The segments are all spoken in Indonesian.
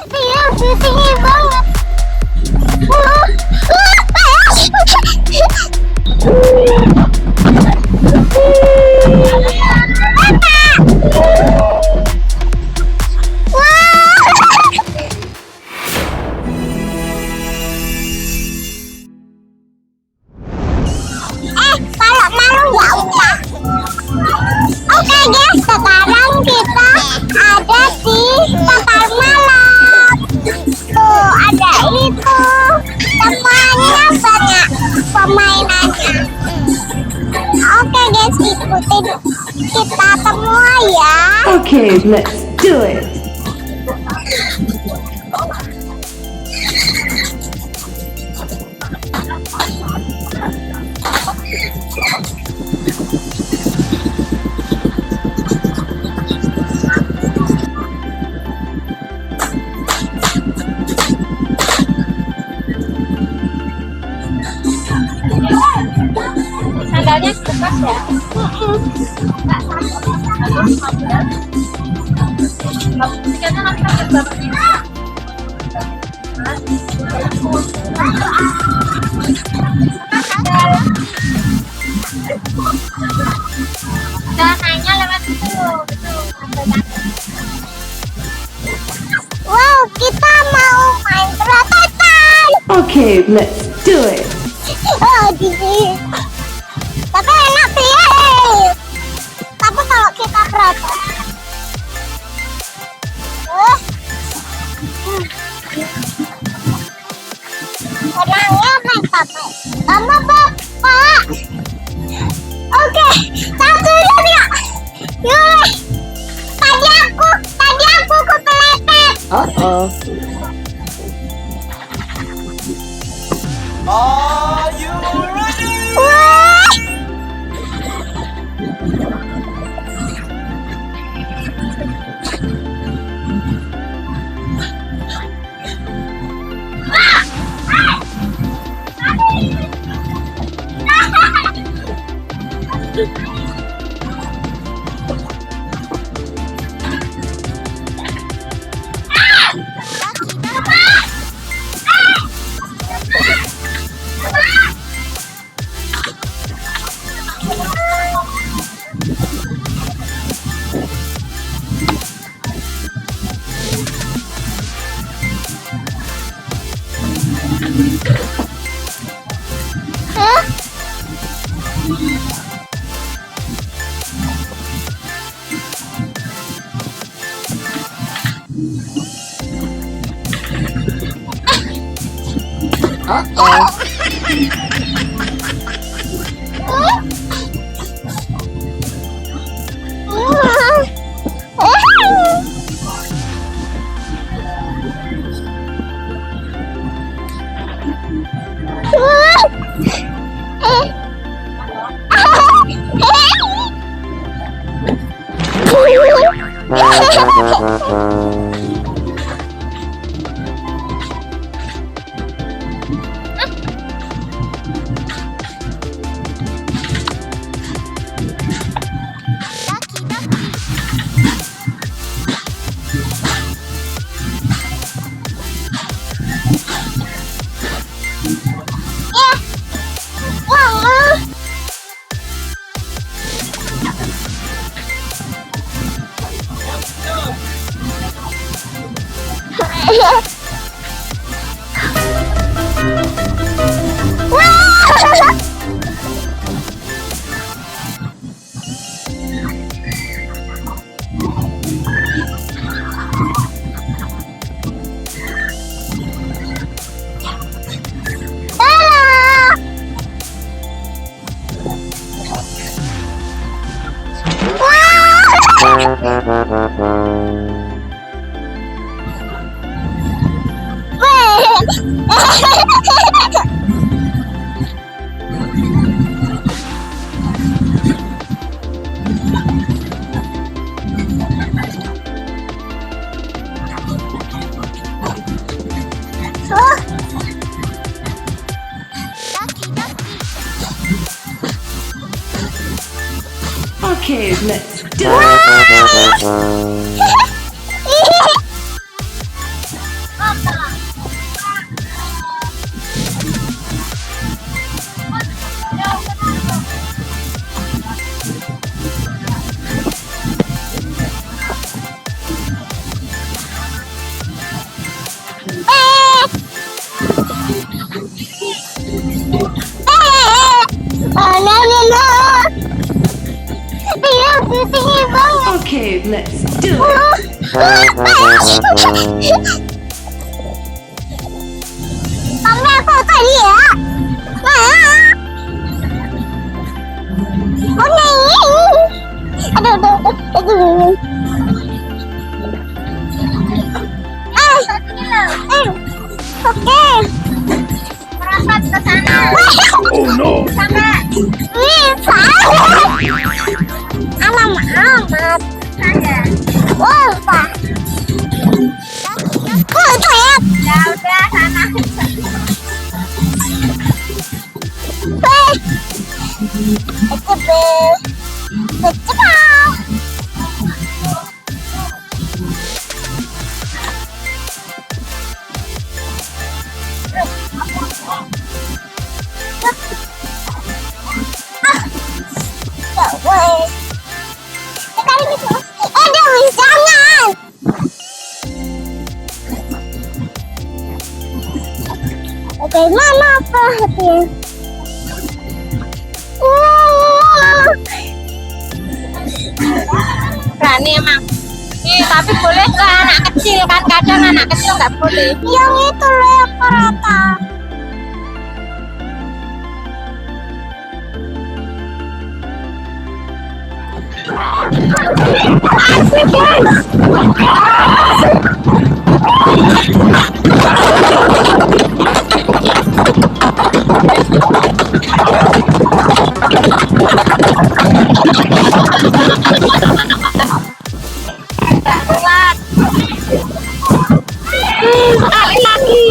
Iya, tinggi banget. Kalau malu ya udah. Oke guys, sekarang kita ada di pasar malam. Tuh ada itu, semuanya banyak permainannya. Oke guys, ikutin kita semua ya. Okay, let's do it. Sandalnya bekas ya? Tiketnya nanti pakai berapa? Dananya lewat itu. Wow, kita mau main perototan. Okay, let's do it. Oh, gini. Tapi enak sih. Tapi kalau kita perotot. Senangnya main sama bapak. Oke, satu yuk. Yuk. Tadi aku kepleset. Uh-oh. Are you ready? Wah. Hah? Uh-oh. Okay, let's do it. Okay, let's do it. Con mẹ cô phải đi ạ. Con này. Aduh, aduh, aduh. Oke. Merapat ke sana. Oh no. Sama. Bisa. Amat. Saya. Wah, Pak. Oh, teriak. Ya udah sana. Itu Jepang. Jangan. Oke, mana perhatian? Berani emang. Tapi boleh ke anak kecil kan, kadang anak kecil nggak boleh. Yang itu loh yang rata. Asik guys. Kuat. Sekali lagi.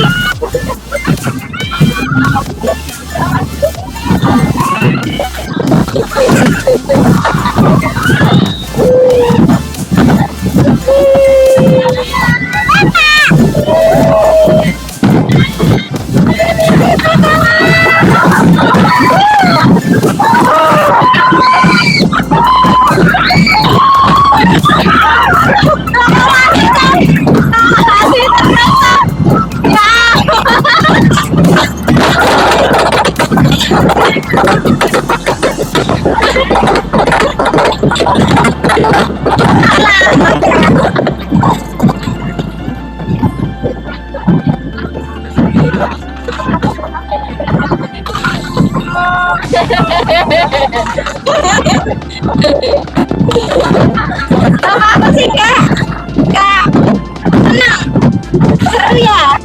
Apa sih kak? Kak, tenang. Seru ya?